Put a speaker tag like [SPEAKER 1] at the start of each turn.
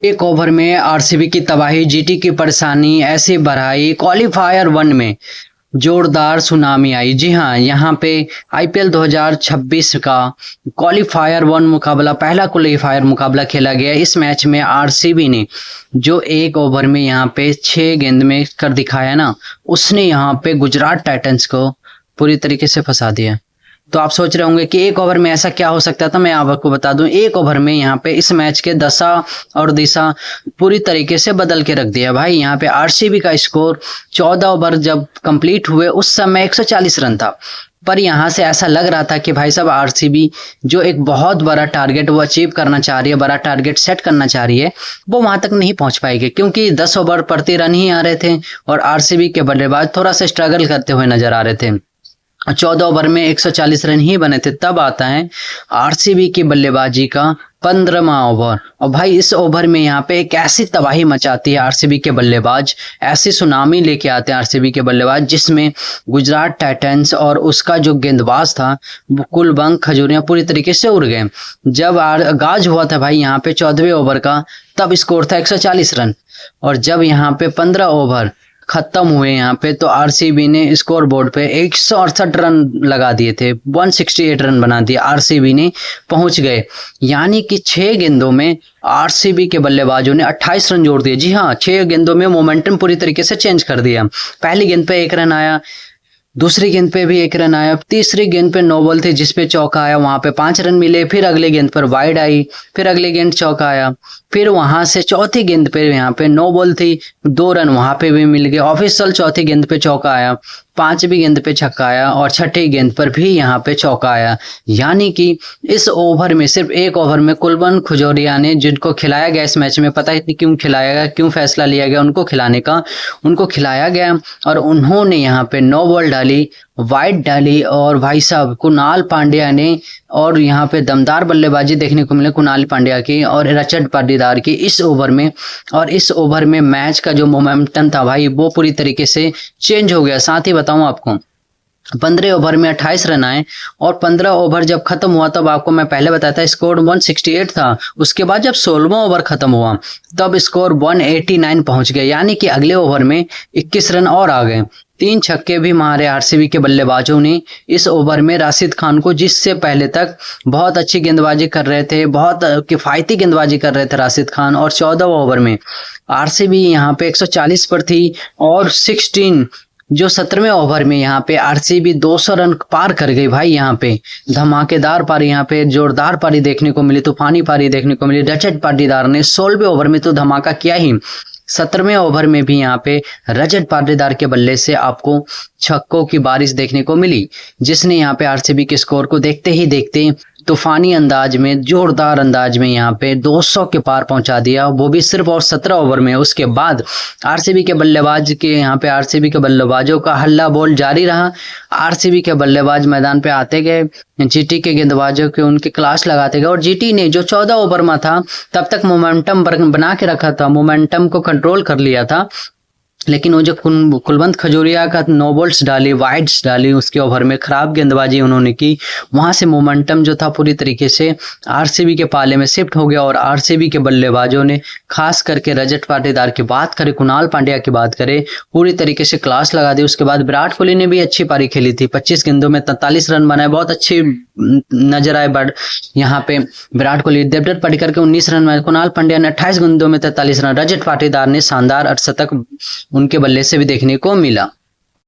[SPEAKER 1] एक ओवर में आरसीबी की तबाही, जीटी की परेशानी ऐसे बढ़ाई। क्वालीफायर 1 में जोरदार सुनामी आई। जी हाँ, यहाँ पे आईपीएल 2026 का क्वालीफायर 1 मुकाबला, पहला क्वालीफायर मुकाबला खेला गया। इस मैच में आरसीबी ने जो एक ओवर में यहाँ पे 6 गेंद में कर दिखाया ना, उसने यहाँ पे गुजरात टाइटंस को पूरी तरीके से फंसा दिया। तो आप सोच रहे होंगे कि एक ओवर में ऐसा क्या हो सकता था। मैं आपको बता दूं, एक ओवर में यहाँ पे इस मैच के दशा और दिशा पूरी तरीके से बदल के रख दिया भाई। यहाँ पे आरसीबी का स्कोर 14 ओवर जब कंप्लीट हुए उस समय 140 रन था, पर यहाँ से ऐसा लग रहा था कि भाई साहब आरसीबी जो एक बहुत बड़ा टारगेट वो अचीव करना चाह रही है, बड़ा टारगेट सेट करना चाह रही है, वो वहां तक नहीं पहुंच पाएगी, क्योंकि 10 ओवर प्रति रन ही आ रहे थे और आरसीबी के बल्लेबाज थोड़ा सा स्ट्रगल करते हुए नजर आ रहे थे। 14 ओवर में 140 रन ही बने थे। तब आता है आरसीबी की बल्लेबाजी का 15वां ओवर, और भाई इस ओवर में यहाँ पे एक ऐसी तबाही मचाती है आरसीबी के बल्लेबाज, ऐसी सुनामी लेके आते हैं आरसीबी के बल्लेबाज, जिसमें गुजरात टाइटंस और उसका जो गेंदबाज था कुलवंत खजूरिया पूरी तरीके से उड़ गए। जब आगाज हुआ था भाई यहाँ पे 14वें ओवर का, तब स्कोर था 140 रन, और जब यहाँ पे 15 ओवर खत्म हुए यहाँ पे, तो आरसीबी ने स्कोर बोर्ड पे 168 रन लगा दिए थे, 168 रन बना दिए, आरसीबी ने पहुंच गए। यानी कि 6 गेंदों में आरसीबी के बल्लेबाजों ने 28 रन जोड़ दिए। जी हाँ, 6 गेंदों में मोमेंटम पूरी तरीके से चेंज कर दिया। पहली गेंद पे 1 रन आया, दूसरी गेंद पे भी 1 रन आया, तीसरी गेंद पे नो बॉल थी जिसपे चौका आया, वहां पे 5 रन मिले। फिर अगले गेंद पर वाइड आई, फिर अगले गेंद चौका आया, फिर वहां से चौथी गेंद पे यहाँ पे नो बॉल थी, 2 रन वहां पे भी मिल गए। ऑफिशियल चौथी गेंद पे चौका आया, 5वीं गेंद पे छक्का आया, और 6ठी गेंद पर भी यहाँ पे चौका आया। यानी कि इस ओवर में, सिर्फ एक ओवर में, कुलवंत खजूरिया ने, जिनको खिलाया गया इस मैच में, पता ही नहीं क्यों खिलाया गया, क्यों फैसला लिया गया उनको खिलाने का, उनको खिलाया गया और उन्होंने यहाँ पे नो बॉल डाली, वाइड डाली, और भाई साहब कुणाल पांड्या ने, और यहाँ पे दमदार बल्लेबाजी देखने को मिले कुणाल पांड्या की और रजत पाटीदार की इस ओवर में। और इस ओवर में मैच का जो मोमेंटम था भाई, वो पूरी तरीके से चेंज हो गया। साथ ही बताऊं आपको, 15 ओवर में 28 रन आए, और 15 ओवर जब खत्म हुआ तब आपको मैं पहले बताया था स्कोर 168 था। उसके बाद जब 16वां ओवर खत्म हुआ तब स्कोर 189 पहुंच गया। यानी कि अगले ओवर में 21 रन और आ गए। 3 छक्के भी मारे आरसीबी के बल्लेबाजों ने इस ओवर में राशिद खान को, जिससे पहले तक बहुत अच्छी गेंदबाजी कर रहे थे, बहुत किफायती गेंदबाजी कर रहे थे राशिद खान। और 14वां ओवर में आरसीबी यहाँ पे 140 पर थी, और 17वें ओवर में यहाँ पे आरसीबी 200 रन पार कर गई भाई। यहाँ पे धमाकेदार पारी, यहाँ पे जोरदार पारी देखने को मिली, तूफानी पारी देखने को मिली। रजत पाटीदार ने 16वें ओवर में तो धमाका किया ही, 17वें ओवर में भी यहाँ पे रजत पाटीदार के बल्ले से आपको छक्कों की बारिश देखने को मिली, जिसने यहाँ पे आरसीबी के स्कोर को देखते ही देखते तूफानी अंदाज में, जोरदार अंदाज में यहाँ पे 200 के पार पहुंचा दिया, वो भी सिर्फ और 17 ओवर में। उसके बाद आरसीबी के बल्लेबाज के, यहाँ पे आरसीबी के बल्लेबाजों का हल्ला बोल जारी रहा। आरसीबी के बल्लेबाज मैदान पे आते गए, जीटी के गेंदबाजों के उनके क्लास लगाते गए, और जीटी ने जो 14 ओवर में था तब तक मोमेंटम बना के रखा था, मोमेंटम को कंट्रोल कर लिया था, लेकिन वो जो कुलवंत खजूरिया का नो बॉल्स डाली, वाइड्स डाली, उसके ओवर में खराब गेंदबाजी उन्होंने की, वहां से मोमेंटम जो था पूरी तरीके से आरसीबी के पाले में शिफ्ट हो गया। और आरसीबी के बल्लेबाजों ने, खास करके रजत पाटीदार की बात करें, कुणाल पांड्या की बात करें, पूरी तरीके से क्लास लगा दी। उसके बाद विराट कोहली ने भी अच्छी पारी खेली थी, 25 गेंदों में 43 रन बनाए, बहुत अच्छी नजर आए। बट यहाँ पे विराट कोहली, देवदत्त पडिक्कल के 19 रन में, कुणाल पांड्या ने 28 गेंदों में 43 रन, रजत पाटीदार ने शानदार 68 उनके बल्ले से भी देखने को मिला।